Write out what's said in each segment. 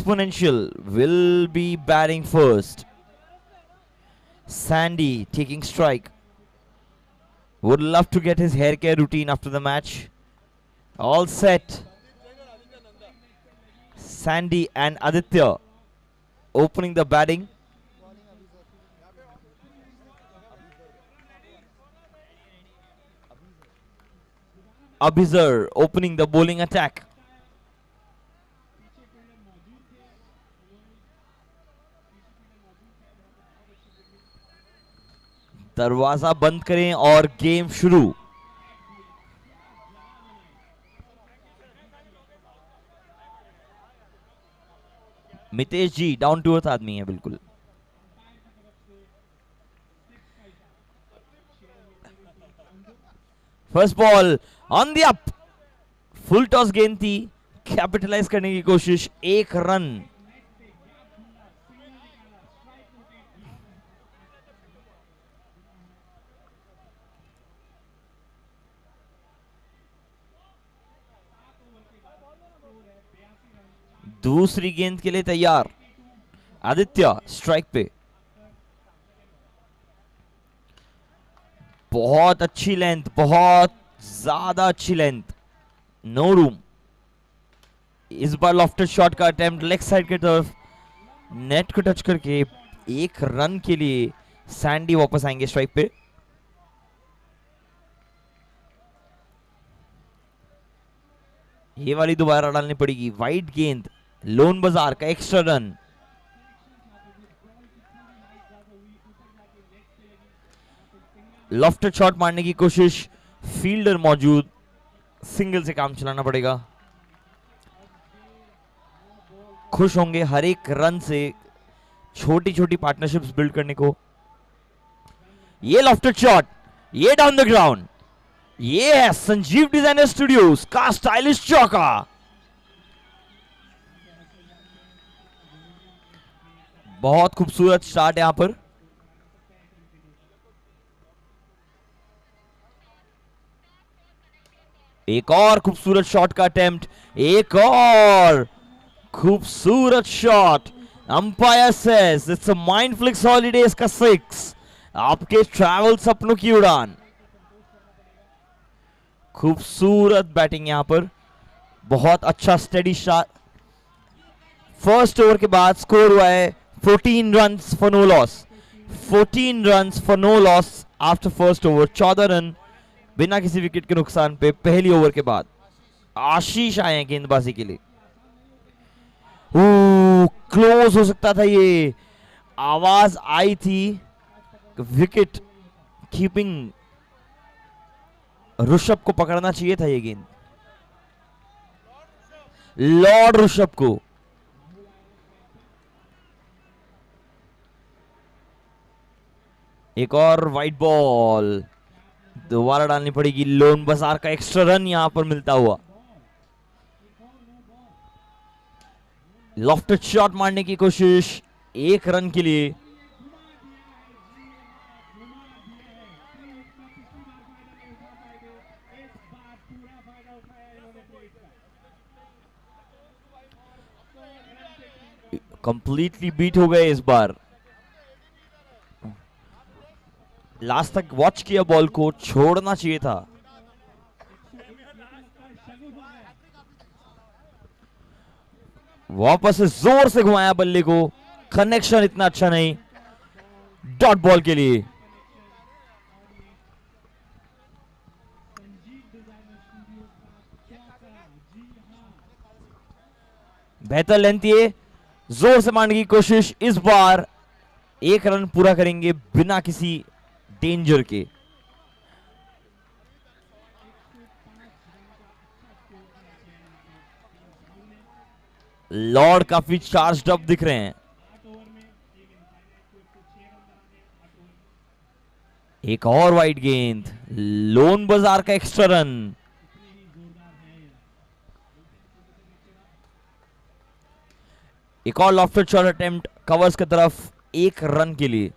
Exponential will be batting first. Sandy taking strike. Would love to get his hair care routine after the match. All set. Sandy and Aditya opening the batting. Abhizar opening the bowling attack. दरवाजा बंद करें और game शुरू. मितेश जी down to earth आदमी है बिल्कुल. First ball on the up. Full toss गेंद थी. कैपिटलाइज करने की कोशिश. 1 रन. दूसरी गेंद के लिए तैयार. आदित्य स्ट्राइक पे. बहुत अच्छी लेंथ, बहुत ज्यादा अच्छी लेंथ. No room. इस बार लॉफ्टेड शॉट का अटेम्प्ट लेग साइड की तरफ. नेट को टच करके 1 रन के लिए सैंडी वापस आएंगे स्ट्राइक पे. ये वाली दोबारा डालनी पड़ेगी. वाइड गेंद. लोन बाजार का एक्स्ट्रा रन. लॉफ्टेड शॉट मारने की कोशिश. फील्डर मौजूद. सिंगल से काम चलाना पड़ेगा. खुश होंगे हर एक रन से छोटी छोटी पार्टनरशिप्स बिल्ड करने को. ये लॉफ्टेड शॉट. ये डाउन द ग्राउंड. ये है संजीव डिजाइनर स्टूडियोज का स्टाइलिश चौका. बहुत खूबसूरत स्टार्ट यहां पर. एक और खूबसूरत शॉट का अटेम्प्ट. एक और खूबसूरत shot. Umpire says it's a Mindflix holidays का 6. आपके ट्रैवल सपनों की उड़ान. खूबसूरत बैटिंग यहां पर. बहुत अच्छा स्टेडी शॉट. फर्स्ट ओवर के बाद स्कोर हुआ है 14 runs for no loss. 14 runs for no loss after first over. 14 run बिना किसी विकेट के नुकसान पे पहली ओवर के बाद. आशीष आए हैं गेंदबाजी के लिए. क्लोज हो सकता था ये. आवाज आई थी. Wicket keeping. ऋषभ को पकड़ना चाहिए था ये गेंद. लॉर्ड ऋषभ को. एक और वाइट बॉल. दोबारा डालनी पड़ेगी. लोन बाजार का एक्स्ट्रा रन यहां पर मिलता हुआ. लॉफ्टेड शॉट मारने की कोशिश. 1 रन के लिए. कंप्लीटली बीट हो गए इस बार. लास्ट तक वॉच किया बॉल को. छोड़ना चाहिए था. वापस से जोर से घुमाया बल्ले को. कनेक्शन इतना अच्छा नहीं. डॉट बॉल के लिए. बेहतर लेंथ. ये जोर से मारने की कोशिश. इस बार 1 रन पूरा करेंगे बिना किसी डेंजर के. लॉर्ड काफी चार्ज्ड अप दिख रहे हैं. एक और वाइड गेंद. लोन बाजार का एक्स्ट्रा रन. एक और लॉफ्टेड शॉट अटेम्प्ट कवर्स की तरफ. 1 रन के लिए.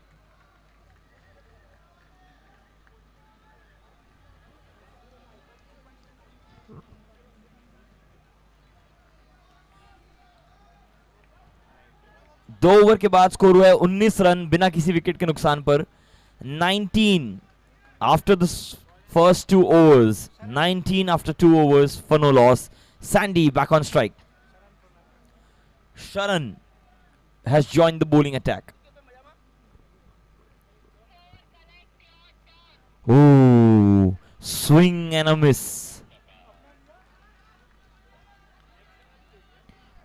2 ओवर के बाद स्कोर हुआ है 19 रन बिना किसी विकेट के नुकसान पर. 19 after the first 2 overs. 19 after 2 overs for no loss. Sandy back on strike. Sharan has joined the bowling attack. Ooh, swing and a miss.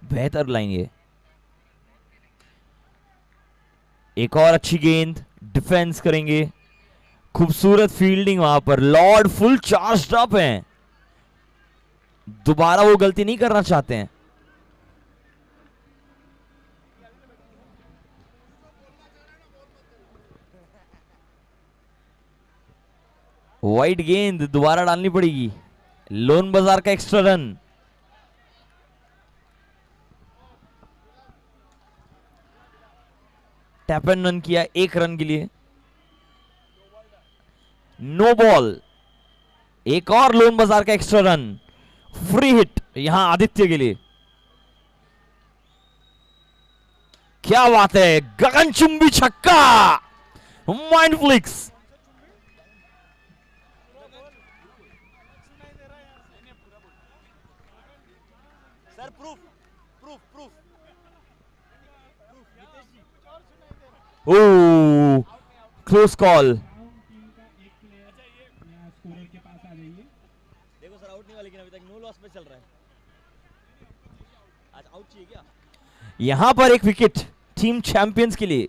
बेहतर लाइन ये. एक और अच्छी गेंद, डिफेंस करेंगे. खूबसूरत फील्डिंग वहां पर. लॉर्ड फुल चार्ज्ड अप हैं, दोबारा वो गलती नहीं करना चाहते हैं. वाइड गेंद दोबारा डालनी पड़ेगी. लोन बाजार का extra run. Tap and run किया 1 रन के लिए. No ball. एक और लोन बाजार का एक्स्ट्रा रन. फ्री हिट यहां आदित्य के लिए. क्या बात है, गगनचुंबी छक्का. Mindflix. Sir proof. Oh, close call. देखो सर, आउट नहीं हुआ लेकिन अभी तक नो लॉस पे चल रहा है. आज आउट चाहिए क्या? यहां पर एक विकेट टीम चैंपियंस के लिए.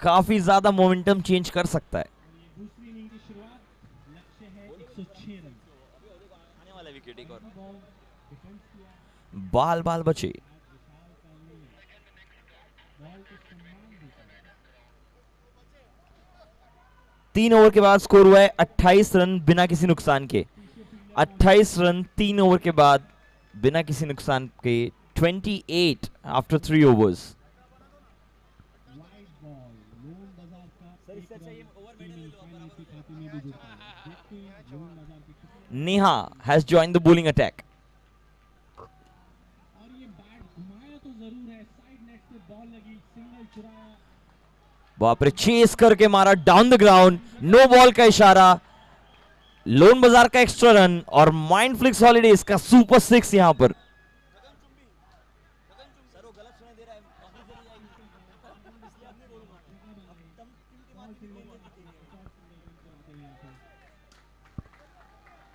काफी ज्यादा मोमेंटम चेंज कर सकता है. दूसरी इनिंग की शुरुआत. लक्ष्य है 106 रन. आने वाला विकेट एक और. बाल बाल बचे. 3 ओवर के बाद स्कोर हुआ है 28 रन बिना किसी नुकसान के. 28 रन 3 ओवर के बाद बिना किसी नुकसान के. 28 after 3 overs. Neha has joined the bowling attack. बाप रे, चेस करके मारा down the ground. No ball का इशारा. लोन बाजार का एक्स्ट्रा रन और माइंड फ्लिक्स हॉलीडेज का सुपर 6 यहां पर.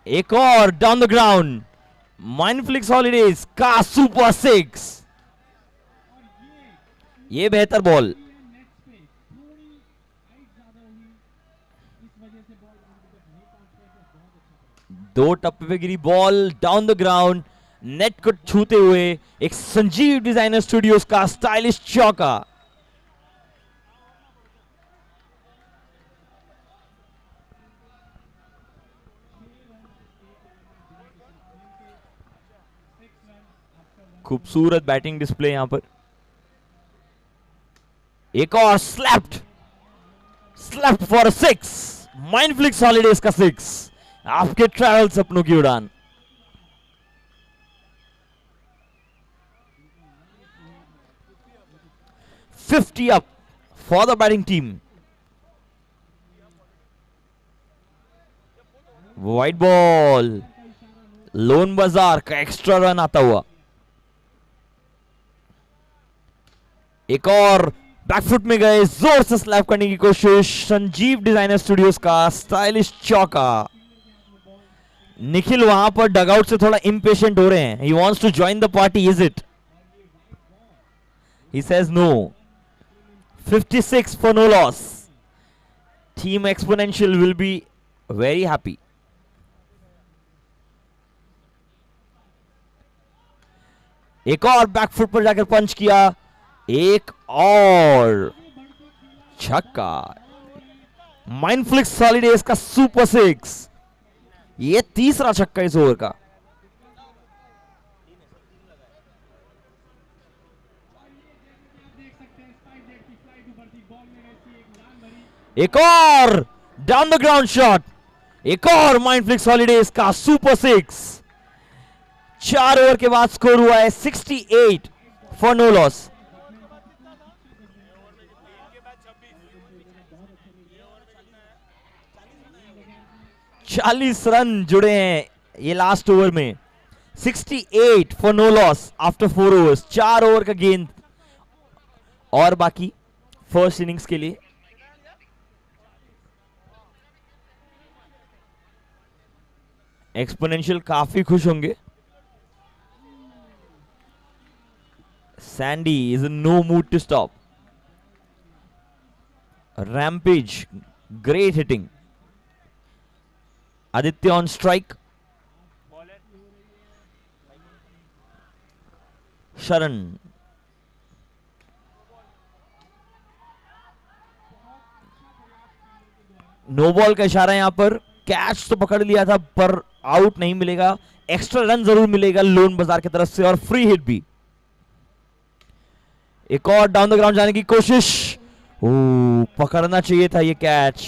एक और down the ground. Mind flix Holidays का सुपर 6. ये बेहतर बॉल. 2 टप्पे पे गिरी ball down the ground. Net को छूते हुए एक संजीव डिजाइनर स्टूडियोज का स्टाइलिश चौका. खूबसूरत बैटिंग डिस्प्ले यहां पर. एक और slapped for 6. Mind flix Holidays का 6. आपके ट्रैवल सपनों की उड़ान. $50 up for the batting team. Wide ball. Loan बाजार का एक्स्ट्रा रन आता हुआ. एक और बैकफुट में गए, जोर से स्लैप करने की कोशिश. संजीव डिजाइनर स्टूडियोज का स्टाइलिश चौका. निखिल वहां पर डगआउट से थोड़ा इंपेशेंट हो रहे हैं. He wants to join the party. Is it? He says no. 56 for no loss. Team exponential will be very happy. एक और बैकफुट पर जाकर पंच किया. एक और छक्का. माइंड फ्लिक्स हॉलीडेज का सुपर 6. ये तीसरा छक्का इस ओवर का. एक और डाउन द ग्राउंड शॉट. एक और माइंड फ्लिक्स हॉलीडेज का सुपर 6. 4 ओवर के बाद स्कोर हुआ है 68 फॉर नो लॉस। चालीस रन जुड़े हैं ये लास्ट ओवर में। 68 for no loss after 4 overs. 4 over का गेंद और बाकी फर्स्ट इनिंग्स के लिए। एक्सपोनेंशियल काफी खुश होंगे। Sandy is in no mood to stop. Rampage, great hitting. Aditya on strike. Sharan, no ball का इशारा यहां पर। कैच तो पकड़ लिया था पर आउट नहीं मिलेगा। एक्स्ट्रा रन जरूर मिलेगा लोन बाजार की तरफ से और फ्री हिट भी। एक और डाउन द ग्राउंड जाने की कोशिश। ओ, पकड़ना चाहिए था ये कैच।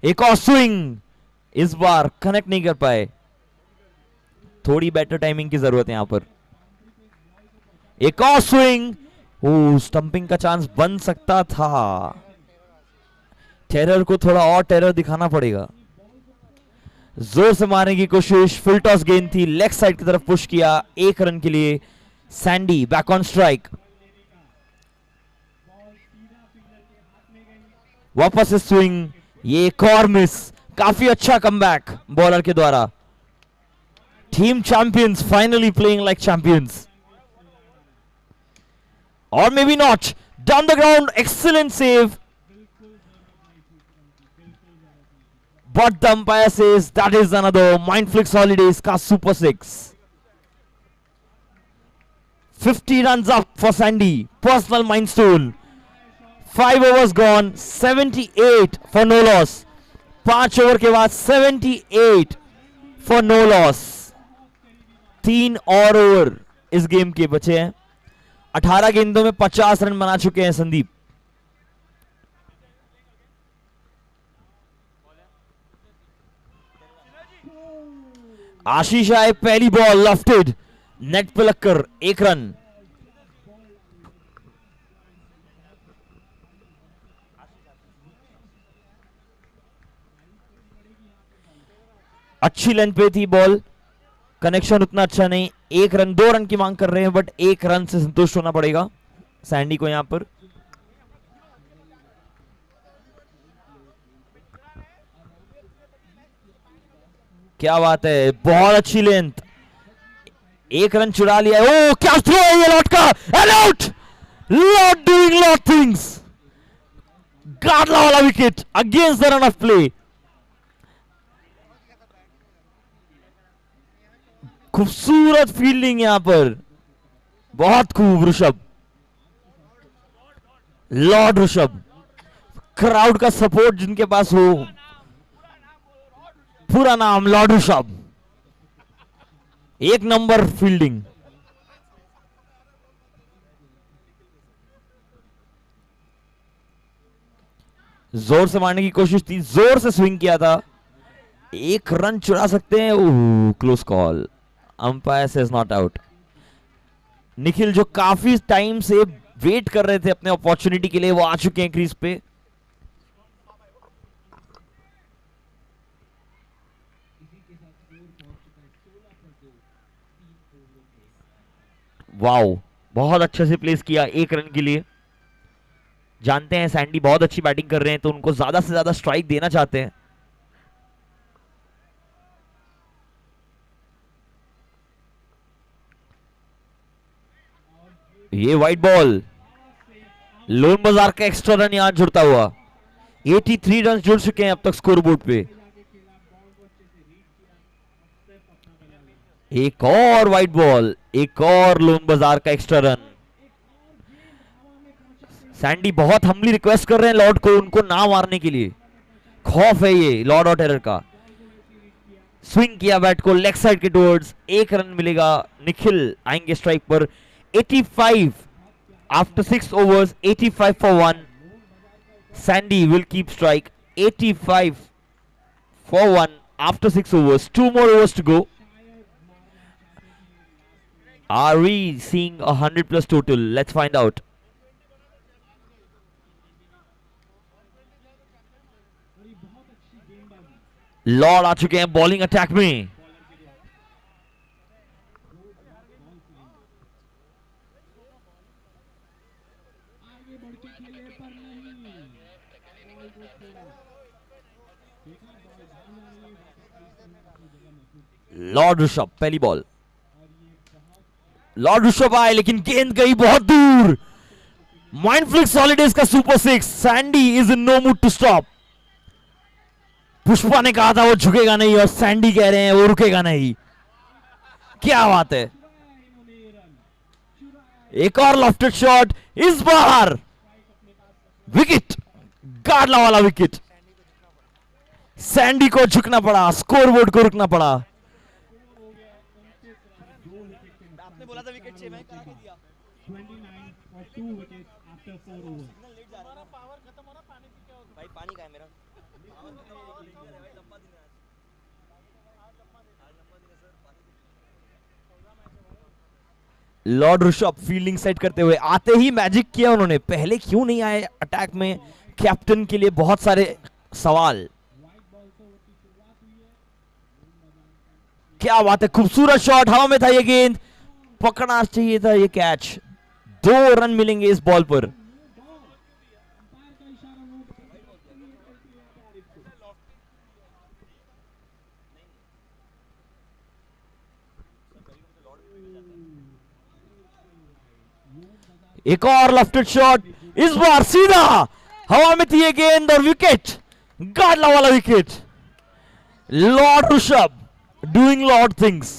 एक और स्विंग, इस बार कनेक्ट नहीं कर पाए। थोड़ी बेटर टाइमिंग की जरूरत है यहां पर। एक और स्विंग। ओ, स्टंपिंग का चांस बन सकता था। टेरर को थोड़ा और टेरर दिखाना पड़ेगा। जोर से मारने की कोशिश। फुल टॉस गेंद थी, लेग साइड की तरफ पुश किया 1 रन के लिए। Sandy back on strike. वापस से स्विंग, ये एक और मिस। काफी अच्छा कमबैक बॉलर के द्वारा। Team champions finally playing like champions, और maybe not. Down the ground, excellent save, but the umpire says that is another Mindflix Holidays का Super 6. 50 runs up for Sandy, personal milestone. 5 overs gone, 78 for no loss. 5 over के बाद 78 for no loss. 3 और over इस game के बचे हैं। 18 गेंदों में 50 रन बना चुके हैं संदीप। आशीष आए, पहली बॉल लॉफ्टेड, नेट पे लगकर 1 रन। अच्छी लेंथ पे थी बॉल, कनेक्शन उतना अच्छा नहीं। 1 रन, 2 रन की मांग कर रहे हैं, बट 1 रन से संतुष्ट होना पड़ेगा सैंडी को यहां पर। क्या बात है, बहुत अच्छी लेंथ। 1 रन चुरा लिया। ओ, क्या थ्रो है ये लॉट का, and out. Lot doing lot things. गाडला वाला wicket against the run of play. खूबसूरत फील्डिंग यहां पर, बहुत खूब ऋषभ, लॉर्ड ऋषभ। क्राउड का सपोर्ट जिनके पास हो, पूरा नाम लॉर्ड ऋषभ। 1 number fielding. जोर से मारने की कोशिश थी, जोर से स्विंग किया था। 1 रन चुरा सकते हैं। Oh, close call. Umpire says not out. Nikhil जो काफी टाइम से वेट कर रहे थे अपने अपॉर्चुनिटी के लिए, वो आ चुके हैं क्रीज पे। वाओ, बहुत अच्छे से प्लेस किया 1 रन के लिए। जानते हैं सैंडी बहुत अच्छी बैटिंग कर रहे हैं, तो उनको ज्यादा से ज्यादा स्ट्राइक देना चाहते हैं। ये वाइट बॉल, लोन बाजार का एक्स्ट्रा रन यहां जुड़ता हुआ। 83 रन जुड़ चुके हैं अब तक स्कोर बोर्ड पे। एक और वाइट बॉल, एक और लोन बाजार का एक्स्ट्रा रन। सैंडी बहुत हम्बली रिक्वेस्ट कर रहे हैं लॉर्ड को उनको ना मारने के लिए। खौफ है ये लॉर्ड और टेरर का। स्विंग किया बैट को लेग साइड के टुवर्ड्स, 1 रन मिलेगा। निखिल आएंगे स्ट्राइक पर। 85 after 6 overs, 85 for 1. Sandy will keep strike. 85 for 1 after 6 overs. 2 more overs to go. Are we seeing 100 plus total? Let's find out. Lord आ चुके हैं बॉलिंग अटैक में. Lord Rishabh पहली ball. Lord Rishabh आए लेकिन गेंद गई बहुत दूर. माइंडफ्लिक्स हॉलीडेज का super 6. Sandy is in no mood to stop. Pushpa ने कहा था वो झुकेगा नहीं और सैंडी कह रहे हैं वो रुकेगा नहीं. क्या बात है. एक और लॉफ्टेड शॉट. इस बार विकेट. गाडला वाला विकेट. सैंडी को झुकना पड़ा. स्कोरबोर्ड को रुकना पड़ा. आपने बोला था विकेट चाहिए, मैं करा के दिया. 29 और 2 विकेट्स आफ्टर 4 ओवर. पावर खत्म हो रहा, पानी पी के भाई पानी का है मेरा. लॉर्ड ऋषभ फील्डिंग सेट करते हुए आते ही मैजिक किया उन्होंने. पहले क्यों नहीं आए अटैक में, कैप्टन के लिए बहुत सारे सवाल. क्या बात है. खूबसूरत शॉट. हवा में था ये गेंद. पकड़ना चाहिए था ये कैच. 2 रन मिलेंगे इस बॉल पर. एक और लेफ्टेड शॉट. इस बार सीधा हवा में थी ये गेंद और विकेट. गाडला वाला wicket. Lord Rishabh doing Lord things.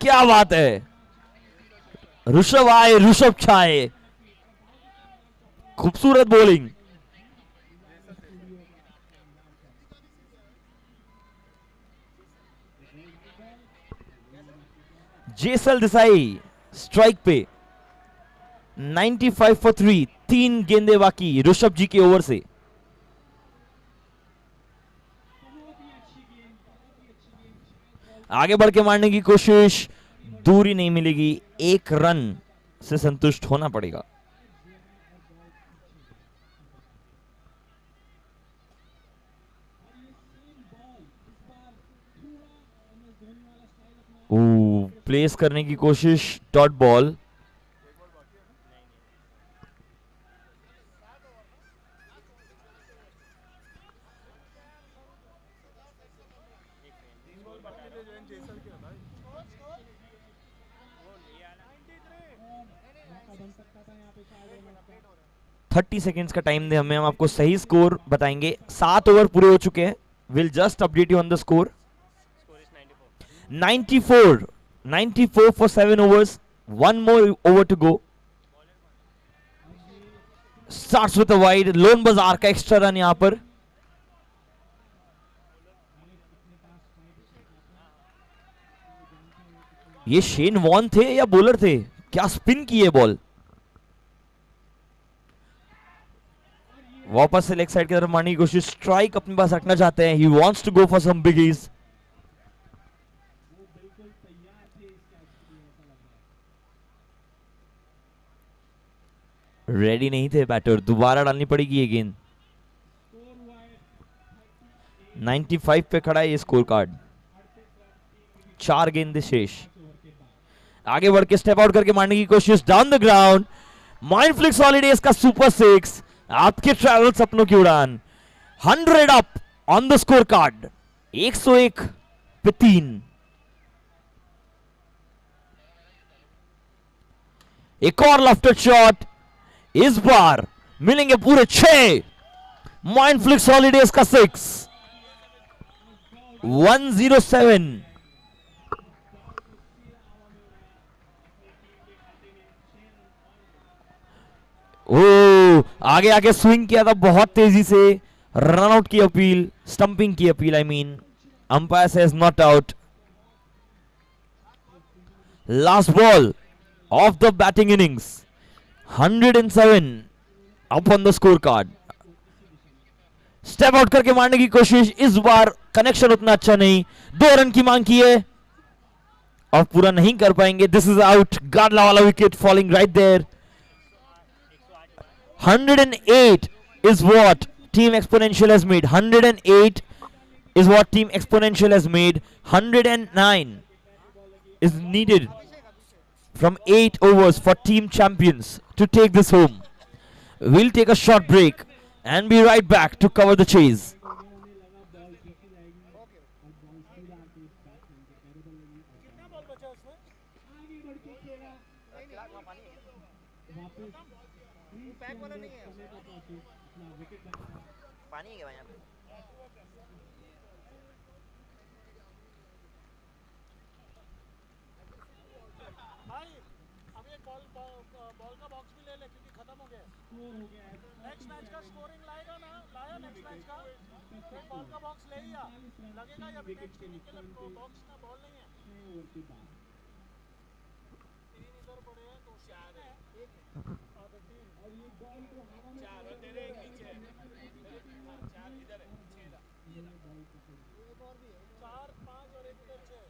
क्या बात है. ऋषभ आए ऋषभ छाए. खूबसूरत बॉलिंग. जेसल देसाई स्ट्राइक पे. 95 for 3. 3 गेंदे बाकी ऋषभ जी के ओवर से. आगे बढ़ के मारने की कोशिश. दूरी नहीं मिलेगी. 1 रन से संतुष्ट होना पड़ेगा. प्लेस करने की कोशिश. Dot ball. थर्टी सेकेंड्स का टाइम दे हमें. हम आपको सही स्कोर बताएंगे. 7 ओवर पूरे हो चुके हैं. Will just update you on the score. 94 for 7 overs. 1 more over to go. Starts with a wide. Loan बाजार का एक्स्ट्रा रन यहां पर. ये शेन वॉन थे या बॉलर थे. क्या स्पिन की है बॉल. वापस से लेग साइड की तरफ मारने की कोशिश. स्ट्राइक अपने पास रखना चाहते हैं. He wants to go for some biggies. Ready नहीं थे बैटर. दोबारा डालनी पड़ेगी ये गेंद. 95 पे खड़ा है ये स्कोर कार्ड. 4 गेंदे शेष. आगे बढ़ के स्टेप आउट करके मारने की कोशिश. Down the ground. Mindflix holidays का सुपर 6. आपके ट्रैवल सपनों की उड़ान. 100 up on the scorecard. 101 पे 3. एक और लेफ्टेड शॉट. इस बार मिलेंगे पूरे 6. माइंडफ्लिक्स हॉलीडेज का 6. 107. ओ आगे आगे स्विंग किया था बहुत तेजी से. रन आउट की अपील. स्टंपिंग की appeal I mean. Umpire says not out. Last ball. of the batting innings. 107 up on the scorecard. Step out करके मारने की कोशिश, इस बार कनेक्शन उतना अच्छा नहीं, 2 रन की मांग की है और पूरा नहीं कर पाएंगे. This is out. गाडला वाला wicket falling right there. 108 is what Team Exponential has made. 108 is what Team Exponential has made. 109 is needed from 8 overs for Team Champions to take this home. We'll take a short break and be right back to cover the chase. कितना ball बचा उसमें? Pack वाला नहीं है। पानी है यहाँ पे. भाई अब एक बॉल का बॉक्स भी ले ले क्योंकि खत्म हो गया. नेक्स्ट मैच का स्कोरिंग लाएगा ना, लाया नेक्स्ट मैच का, एक बॉल का बॉक्स ले ही आ, लगेगा या नेक्स्ट इनिंग के लिए बॉक्स ना बॉल नहीं है. 3 इधर पड़े हैं तो 4 है, एक और 3 और ये बॉल को हवा में 4 और तेरे एक नीचे है, 4 इधर है, 6 था, एक और भी है, 4 5 और एक इधर 6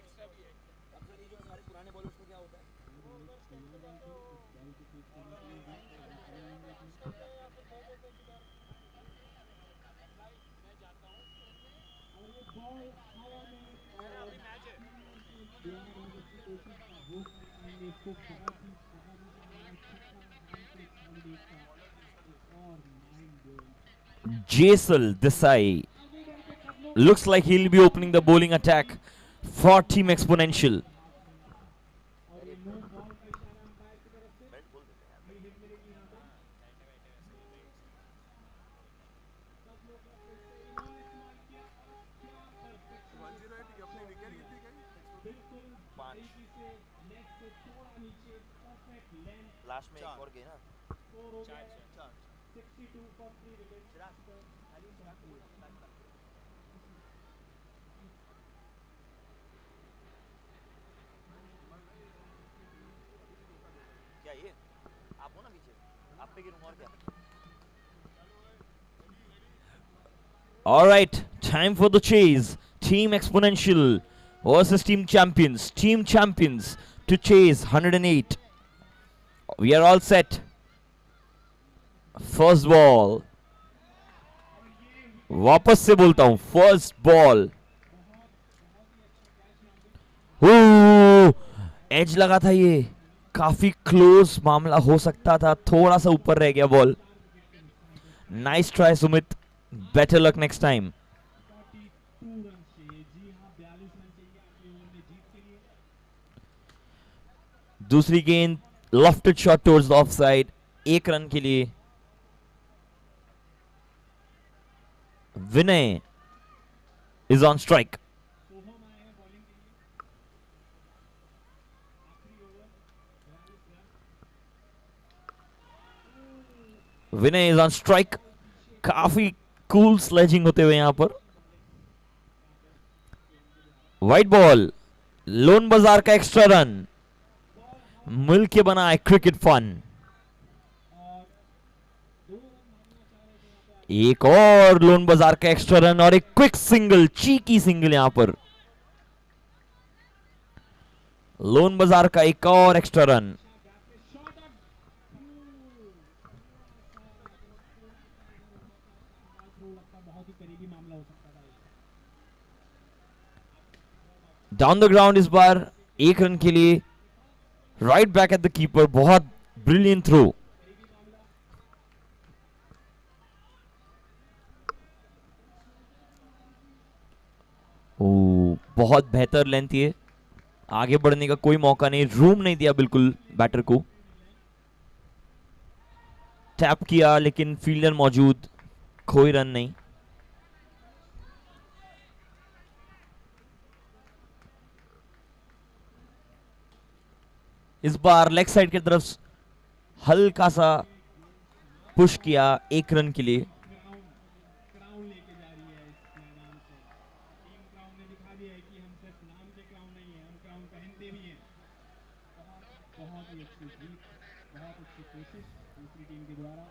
एक्स्ट्रा भी है. अब सर ये जो सारे पुराने बॉलर्स को क्या होता है? वो उधर स्टेप पे जाते हो या फिर दे देते किधर. मैं जाता हूँ और ये बॉल हवा में मेरा अभी मैच है. Jaisal Desai looks like he'll be opening the bowling attack for Team Exponential. Last में एक और गए ना. क्या ये आप हो ना पीछे, आप पे गिरूंगा और क्या. All right, time for the chase. Team Exponential versus Team Champions. Team Champions to chase 108. We are all set. First ball. वापस से बोलता हूं, फर्स्ट बॉल. एज लगा था, ये काफी क्लोज मामला हो सकता था, थोड़ा सा ऊपर रह गया ball. Nice try Sumit, better luck next time. दूसरी गेंद lofted shot towards the off side, 1 run के लिए. Vinay is on strike. Vinay is on strike. काफी कूल स्लेजिंग होते हुए यहां पर. वाइट बॉल, लोन बाजार का एक्स्ट्रा रन. मिलके बना है क्रिकेट फन. एक और लोन बाजार का एक्स्ट्रा रन और एक क्विक सिंगल, चीकी सिंगल यहां पर. लोन बाजार का एक और extra run. Down the ground इस बार 1 रन के लिए. Right back at the keeper. बहुत ब्रिलियंट थ्रो. बहुत बेहतर लेंथ है, आगे बढ़ने का कोई मौका नहीं, रूम नहीं दिया बिल्कुल बैटर को. टैप किया लेकिन फील्डर मौजूद, कोई रन नहीं. इस बार लेग साइड की तरफ हल्का सा पुश किया 1 रन के लिए. की कोशिश दूसरी टीम के द्वारा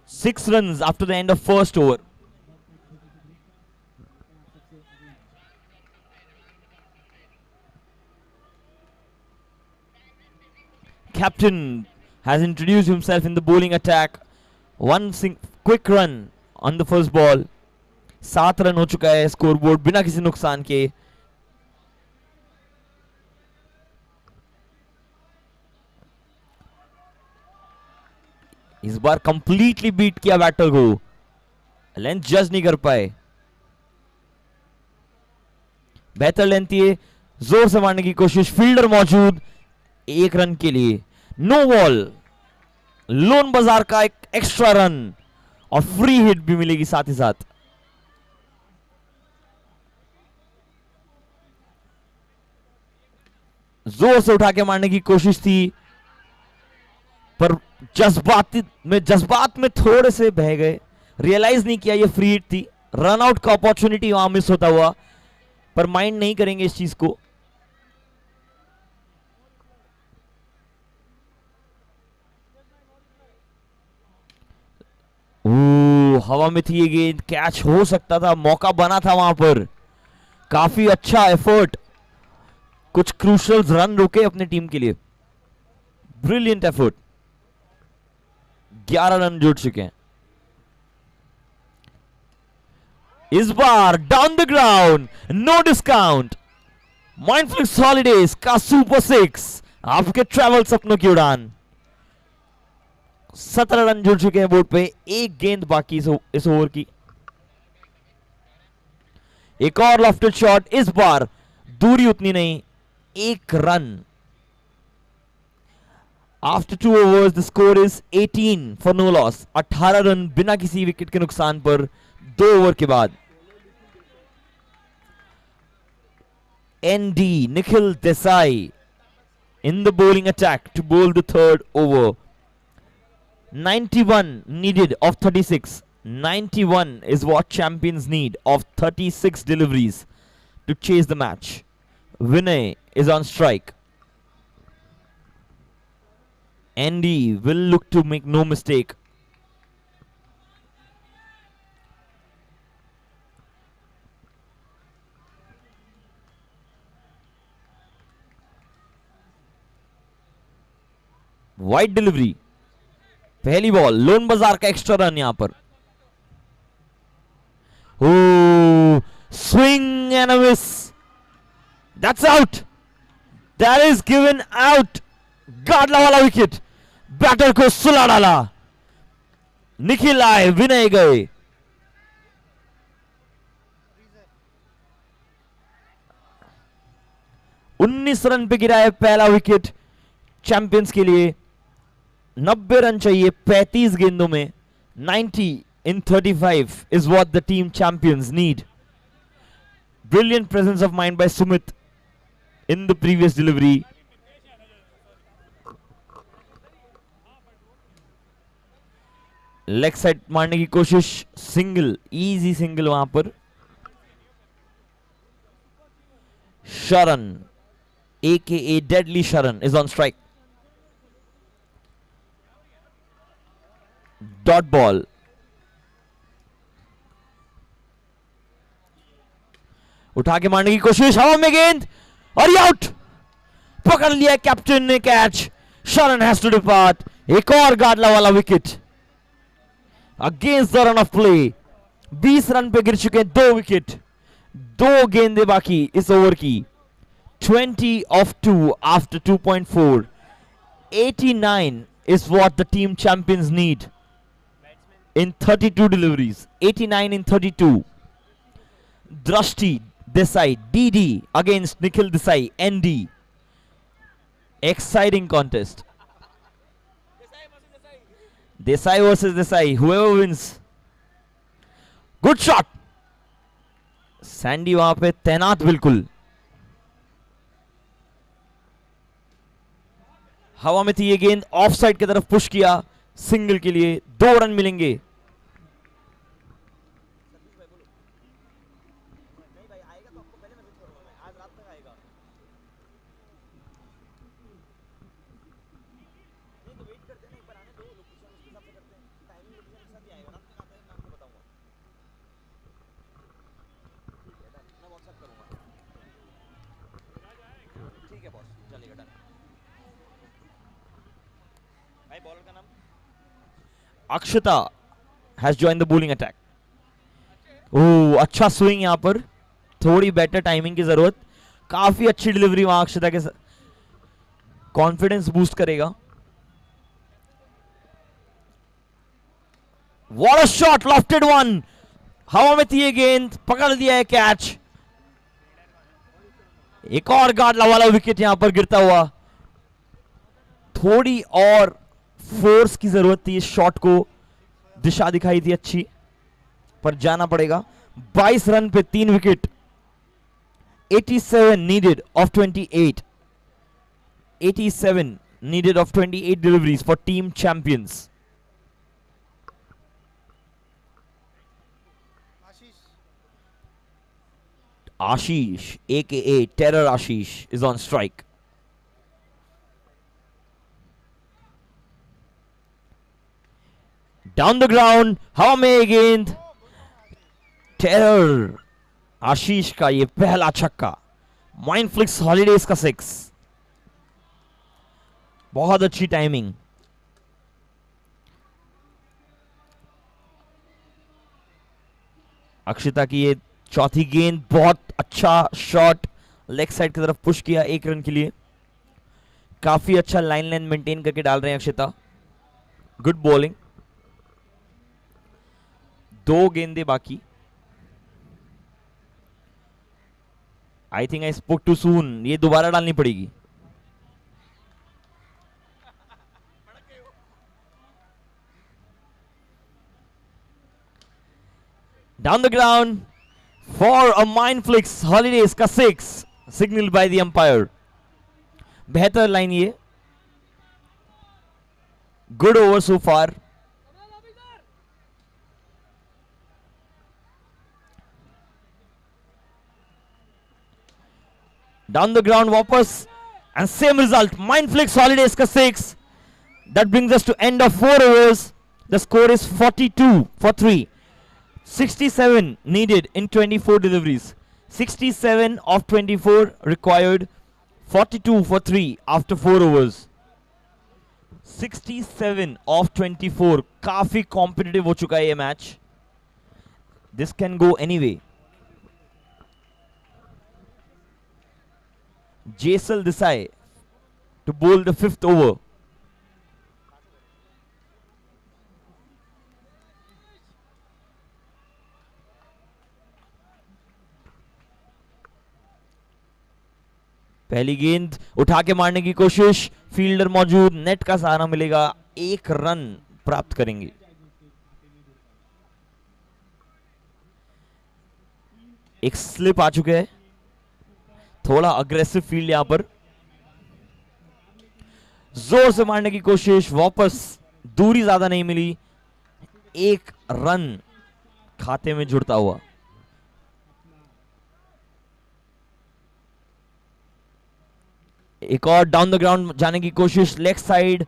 6 runs after the end of first over. Captain has introduced himself in the bowling attack. One quick run on the first ball. 7 run हो चुका है स्कोरबोर्ड बिना किसी नुकसान के. इस बार कंप्लीटली बीट किया बैटर को, लेंथ जज नहीं कर पाए. बेहतर लेंथ थी, जोर से मारने की कोशिश, फील्डर मौजूद, 1 रन के लिए. नो बॉल, लोन बाजार का एक एक्स्ट्रा रन और फ्री हिट भी मिलेगी साथ ही साथ. जोर से उठा के मारने की कोशिश थी, पर जज्बात में थोड़े से बह गए. रियलाइज नहीं किया ये फ्री हिट थी. रन आउट का अपॉर्चुनिटी वहां मिस होता हुआ, पर माइंड नहीं करेंगे इस चीज को. हवा में थी ये गेंद, कैच हो सकता था, मौका बना था वहां पर. काफी अच्छा एफर्ट, कुछ क्रूशल रन रुके अपनी टीम के लिए. Brilliant effort. 11 रन जुड़ चुके हैं. इस बार down the ground, no discount. Mindflix holidays का सुपर 6, आपके ट्रैवल सपनों की उड़ान. 17 रन जुड़ चुके हैं बोर्ड पे, एक गेंद बाकी इस ओवर की. एक और लॉफ्टेड शॉट, इस बार दूरी उतनी नहीं, 1 run. After 2 overs the score is 18 for no loss. 18 run बिना किसी विकेट के नुकसान पर 2 ओवर के बाद. ND Nikhil Desai in the bowling attack to bowl the third over. 91 needed of 36. 91 is what champions need of 36 deliveries to chase the match. Vinay is on strike. ND will look to make no mistake. Wide delivery, पहली ball, loan बाजार का extra run यहां पर. Swing and a miss. That's out. That is given out. गाडला वाला wicket, batter को सुला डाला. निखिल आए, विनय गए. उन्नीस रन पे गिरा है पहला विकेट चैंपियंस के लिए. 90 रन चाहिए 35 गेंदों में. 90 in 35 is what the team champions need. Brilliant presence of mind by Sumit in the previous delivery. Leg side मारने की कोशिश, सिंगल, इजी सिंगल वहां पर. शरण, AKA Deadly Sharan is on strike. Dot ball. उठा के मारने की कोशिश, हवा में गेंद और ये आउट. पकड़ लिया कैप्टन ने कैच. शरण हैज टू डिपार्ट. एक और गाडला वाला wicket against the run of play. 20 run पे गिर चुके हैं 2 विकेट. 2 गेंदें बाकी इस ओवर की. 20 of 2 after 2.4. 89 is what the team champions need in 32 deliveries. 89 in 32. Drashti Desai, DD against Nikhil Desai, ND. Exciting contest. Desai versus Desai. Whoever wins. Good shot. Sandy वहां पे तैनात बिल्कुल. हवा में थी ये गेंद, ऑफ साइड की तरफ पुश किया. सिंगल के लिए 2 रन मिलेंगे. Akshata has join the bowling attack. Oh, अच्छा स्विंग यहां पर, थोड़ी बेटर टाइमिंग की जरूरत. काफी अच्छी डिलीवरी वहां अक्षता के, कॉन्फिडेंस बूस्ट करेगा. What a shot, lofted one. हवा में थी ये गेंद, पकड़ लिया है कैच. एक और गार्ड वाला विकेट यहां पर गिरता हुआ. थोड़ी और फोर्स की जरूरत थी इस शॉट को, दिशा दिखाई थी अच्छी, पर जाना पड़ेगा. 22 रन पे 3 wicket. 87 needed of 28. 87 needed of 28 deliveries for team champions. Ashish, aka Terror Ashish, is on strike. Down the ground, हवा में ये गेंद. टेरर आशीष का ये पहला छक्का. माइंडफ्लिक्स हॉलीडेज का 6. बहुत अच्छी टाइमिंग. अक्षिता की ये चौथी गेंद, बहुत अच्छा शॉट, लेग साइड की तरफ पुश किया 1 रन के लिए. काफी अच्छा लाइन मेंटेन करके डाल रहे हैं अक्षिता. Good bowling. 2 गेंदे बाकी. I think I spoke too soon. ये दोबारा डालनी पड़ेगी. Down the ground for a Mindflix holidays का 6, सिग्नल बाय द अंपायर. बेहतर लाइन ये. Good over so far. Down the ground वापस, and same result. Mindflix Holidays का 6. That brings us to end of 4 overs. The score is 42 for 3. 67 needed in 24 deliveries. 67 of 24 required. 42 for 3 after 4 overs. 67 of 24. काफी competitive हो चुका है ये match. This can go anyway. Jaisal Desai to bowl the 5th over. पहली गेंद उठा के मारने की कोशिश. फील्डर मौजूद, नेट का सहारा मिलेगा. 1 रन प्राप्त करेंगे. एक स्लिप आ चुके हैं. थोड़ा अग्रेसिव फील्ड यहां पर. जोर से मारने की कोशिश, वापस दूरी ज्यादा नहीं मिली. 1 रन खाते में जुड़ता हुआ. एक और डाउन द ग्राउंड जाने की कोशिश, leg side.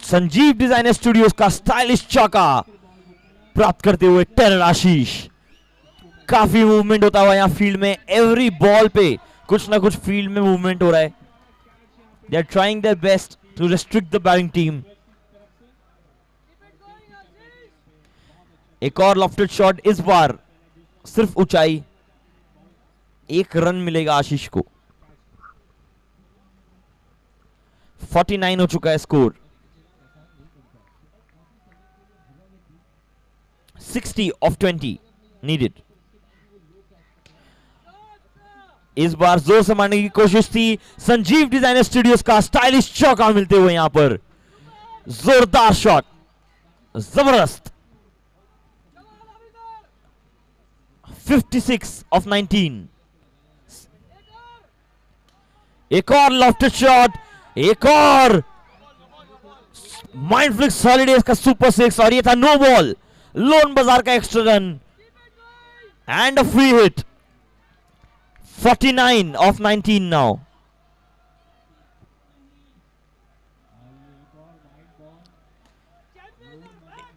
Sanjeev Designer Studios का स्टाइलिश चौका प्राप्त करते हुए टेरर आशीष. काफी मूवमेंट होता हुआ यहां फील्ड में. एवरी बॉल पे कुछ ना कुछ फील्ड में मूवमेंट हो रहा है. They are trying their best to restrict the batting team. एक और लॉफ्टेड शॉट, इस बार सिर्फ ऊंचाई. 1 रन मिलेगा आशीष को. 49 हो चुका है स्कोर. 60 of 20 needed. इस बार जोर से मारने की कोशिश थी. संजीव डिजाइनर स्टूडियोज का स्टाइलिश चौका मिलते हुए यहां पर. जोरदार शॉट, जबरदस्त. 56 of 19. एक और लॉफ्टेड शॉट, एक और. माइंडफ्लिक्स हॉलीडेज का सुपर 6, और ये था नो बॉल. लोन बाजार का extra run and a free hit. 49 of 19 now.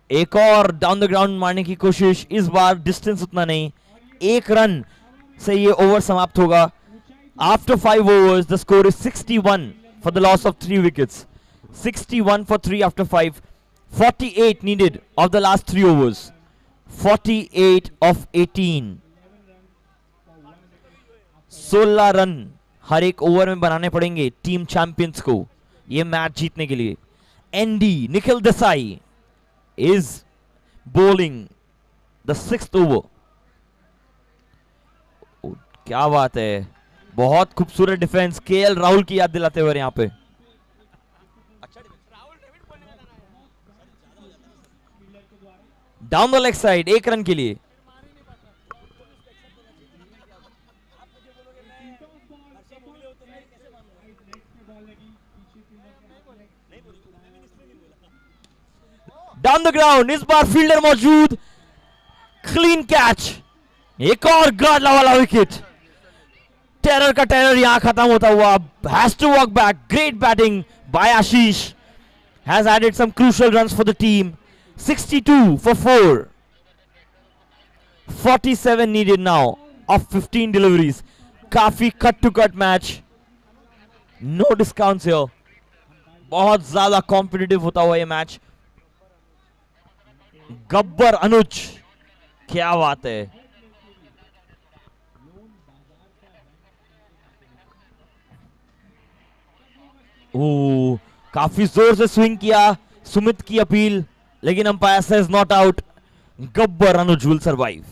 एक और डाउन द ग्राउंड मारने की कोशिश. इस बार डिस्टेंस उतना नहीं. 1 रन से ये ओवर समाप्त होगा. After 5 overs, the score is 61 for the loss of 3 wickets. 61 for 3 after 5. 48 needed of the last 3 overs. 48 of 18. 16 run हर एक ओवर में बनाने पड़ेंगे टीम चैंपियंस को ये मैच जीतने के लिए. And Nikhil Desai is bowling the 6th over. क्या बात है, बहुत खूबसूरत डिफेंस. केएल राहुल की याद दिलाते हुए यहां पे. Down the leg side 1 run के लिए. डाउन द ग्राउंड इस बार फील्डर मौजूद. Clean catch. एक और गाड़ला वाला विकेट. टेरर का टेरर यहां खत्म होता हुआ. Has to walk back. Great batting by Ashish. Has added some crucial runs for the team. 62 for 4. 47 needed now of 15 deliveries. काफी cut to cut match. No discounts here. बहुत ज्यादा कॉम्पिटिटिव होता हुआ ये मैच. गब्बर अनुज, क्या बात है. ओ, काफी जोर से स्विंग किया. सुमित की अपील, लेकिन umpire says not out. Gabbar Anuj will survive.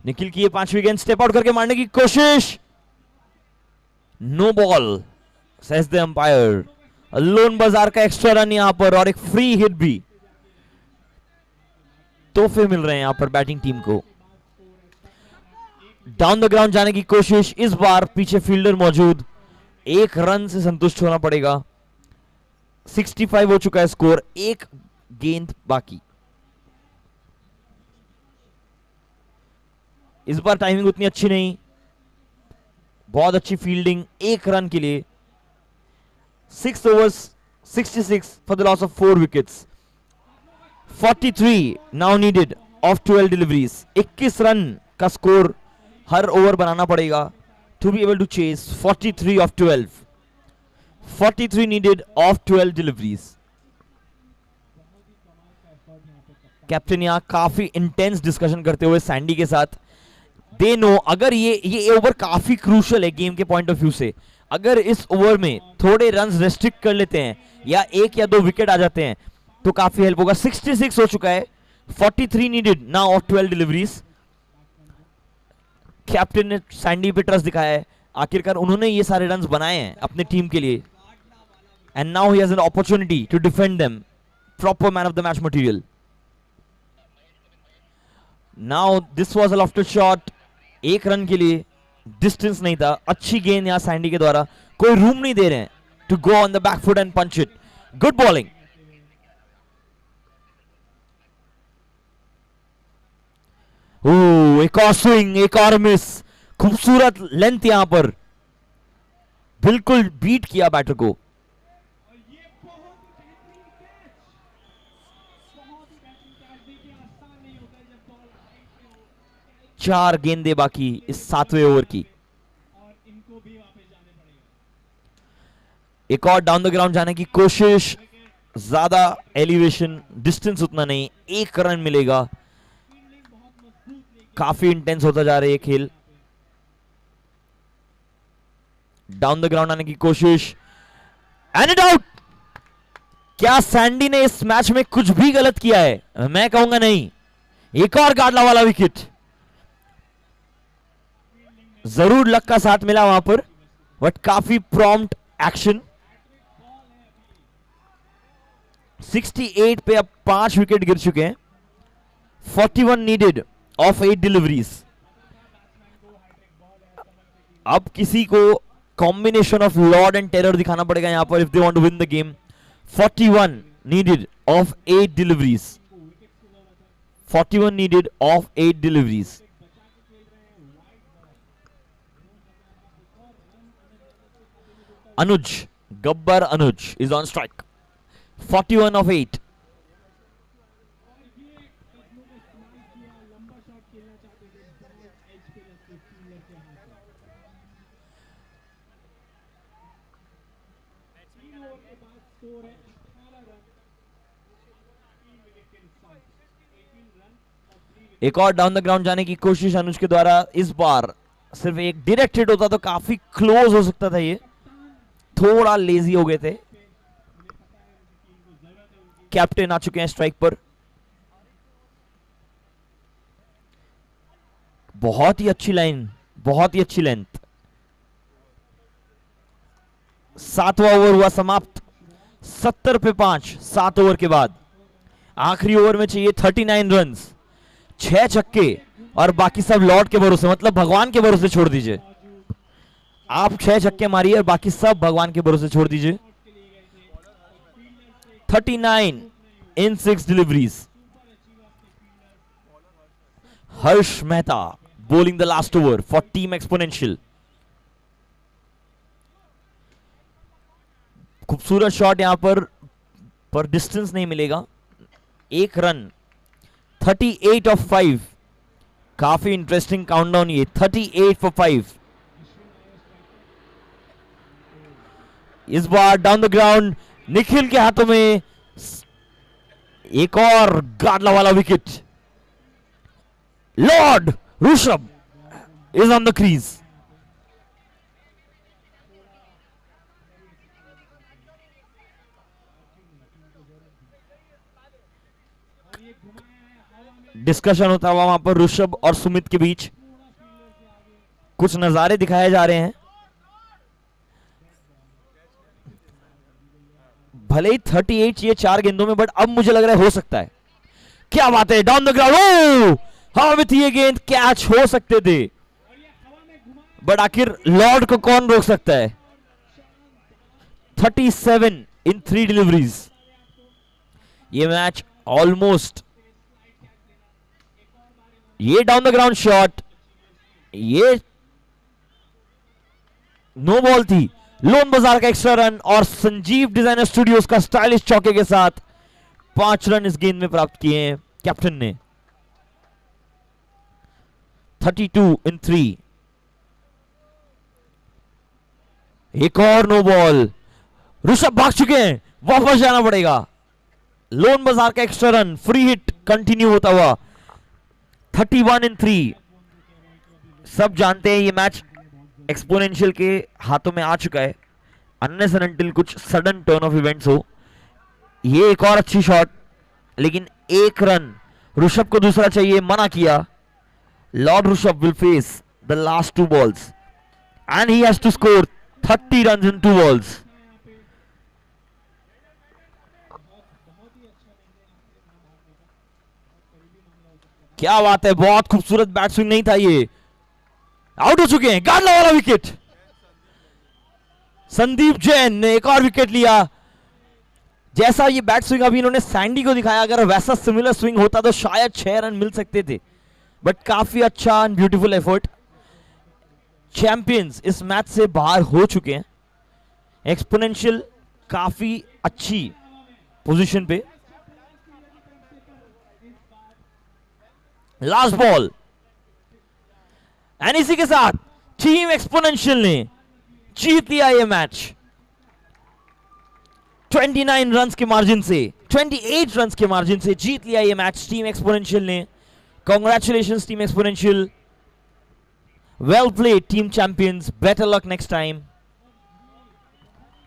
Nikhil की ये 5वीं गेंद. स्टेप आउट करके मारने की कोशिश. No ball says the umpire. Loan बाजार का एक्स्ट्रा रन यहां पर और एक फ्री हिट भी. तोहफे मिल रहे हैं यहां पर बैटिंग टीम को. डाउन द ग्राउंड जाने की कोशिश. इस बार पीछे फील्डर मौजूद. 1 रन से संतुष्ट होना पड़ेगा. 65 हो चुका है स्कोर. 1 गेंद बाकी. इस बार टाइमिंग उतनी अच्छी नहीं. बहुत अच्छी फील्डिंग. 1 रन के लिए. 6 overs 66 for the loss of 4 wickets. 43 now needed of 12 deliveries. 21 run का स्कोर हर ओवर बनाना पड़ेगा to be able to chase 43 of 12. 43 needed of 12 deliveries. Captain यहां काफी इंटेंस डिस्कशन करते हुए सैंडी के साथ. दे नो अगर ये ओवर काफी क्रूशियल है गेम के पॉइंट ऑफ व्यू से. अगर इस ओवर में थोड़े रन्स रेस्ट्रिक्ट कर लेते हैं या 1 या 2 विकेट आ जाते हैं तो काफी हेल्प होगा. 66 हो चुका है. 43 needed now of 12 deliveries. Captain ने सैंडी पे ट्रस्ट दिखाया है. आखिरकार उन्होंने ये सारे रन्स बनाए हैं अपने टीम के लिए. And now he has an opportunity to defend them. Proper man of the match material. Now this was a lofted shot. 1 run के लिए. डिस्टेंस नहीं था. अच्छी गेंद यहां सैंडी के द्वारा. कोई रूम नहीं दे रहे हैं to go on the back foot and punch it. Good bowling. एक और स्विंग. एक और मिस. खूबसूरत लेंथ यहां पर. बिल्कुल बीट किया बैटर को. चार गेंदे बाकी इस 7वें ओवर की. एक और डाउन द ग्राउंड जाने की कोशिश. ज्यादा एलिवेशन. डिस्टेंस उतना नहीं. 1 रन मिलेगा. काफी इंटेंस होता जा रहा है खेल. डाउन द ग्राउंड आने की कोशिश. And it out. क्या सैंडी ने इस मैच में कुछ भी गलत किया है? मैं कहूंगा नहीं. एक और गाड़ला वाला विकेट. जरूर लक का साथ मिला वहां पर, बट काफी प्रॉम्प्ट एक्शन. 68 पे अब 5 विकेट गिर चुके हैं. 41 नीडेड ऑफ 8 डिलीवरीज. अब किसी को combination of lord and terror दिखाना पड़ेगा यहां पर if they want to win the game. 41 needed off 8 deliveries. 41 needed off 8 deliveries. Anuj, Gabbar Anuj is on strike. 41 of 8. Edge पे लगते फील्डर के हाथ में 3 ओवर के बाद स्कोर है 18 रन 3 विकेट के नुकसान 18 रन और 3 विकेट एक और डाउन द ग्राउंड जाने की कोशिश अनुज के द्वारा। इस बार सिर्फ एक डायरेक्ट हिट होता तो काफी क्लोज हो सकता था, ये थोड़ा लेजी हो गए थे। कैप्टन आ चुके हैं स्ट्राइक पर। बहुत ही अच्छी लाइन, बहुत ही अच्छी लेंथ। 7वां ओवर हुआ समाप्त, 70 पे 5 7 ओवर के बाद। आखिरी ओवर में चाहिए 39 रन्स, 6 छक्के और बाकी सब लॉर्ड के भरोसे, मतलब भगवान के भरोसे छोड़ दीजिए। आप 6 छक्के मारिए और बाकी सब भगवान के भरोसे छोड़ दीजिए। 39 in 6 deliveries. Harsh Mehta bowling the last over for Team Exponential. खूबसूरत शॉट यहां पर डिस्टेंस नहीं मिलेगा। 1 रन, 38 of 5। काफी इंटरेस्टिंग काउंटडाउन ये, 38 for 5। इस बार डाउन द ग्राउंड निखिल के हाथों में एक और गाडला वाला wicket. Lord Rishabh is on the crease. Discussion होता हुआ वहां पर ऋषभ और सुमित के बीच। कुछ नजारे दिखाए जा रहे हैं। भले ही 38 चाहिए 4 गेंदों में, बट अब मुझे लग रहा है हो सकता है। क्या बात है, डाउन द ग्राउंड, हवा में थी ये गेंद, कैच हो सकते थे, बट आखिर लॉर्ड को कौन रोक सकता है। 37 in 3 डिलीवरीज। ये मैच ऑलमोस्ट, ये डाउन द ग्राउंड शॉट, ये नो बॉल थी। लोन बाजार का एक्स्ट्रा रन और संजीव डिजाइनर स्टूडियोज का स्टाइलिश चौके के साथ 5 रन इस गेंद में प्राप्त किए हैं कैप्टन ने। 32 in 3। एक और नो बॉल, ऋषभ भाग चुके हैं, वापस जाना पड़ेगा। लोन बाजार का extra run, free hit continue होता हुआ। 31 in 3। सब जानते हैं ये मैच एक्सपोनेंशियल के हाथों में आ चुका है, अनलेस एंड अनटिल कुछ सडन टर्न ऑफ इवेंट्स हो। ये एक और अच्छी शॉट, लेकिन 1 रन ऋषभ को दूसरा चाहिए, मना किया। Lord Rishabh will face the last 2 balls and he has to score 30 runs in 2 balls। क्या बात है, बहुत खूबसूरत बैट स्विंग नहीं था ये। आउट हो चुके हैं, गाडला वाला विकेट। संदीप जैन ने एक और विकेट लिया। जैसा ये बैट स्विंग अभी इन्होंने सैंडी को दिखाया, अगर वैसा सिमिलर स्विंग होता तो शायद 6 रन मिल सकते थे, बट काफी अच्छा एंड ब्यूटीफुल एफर्ट। चैंपियंस इस मैच से बाहर हो चुके हैं। एक्सपोनेंशियल काफी अच्छी पोजीशन पे। लास्ट बॉल एंड इसी के साथ टीम एक्सपोनेंशियल ने जीत लिया ये मैच 29 रन्स के मार्जिन से, 28 रन्स के मार्जिन से जीत लिया ये मैच टीम एक्सपोनेंशियल ने। Congratulations team exponential, well played team champions, better luck next time.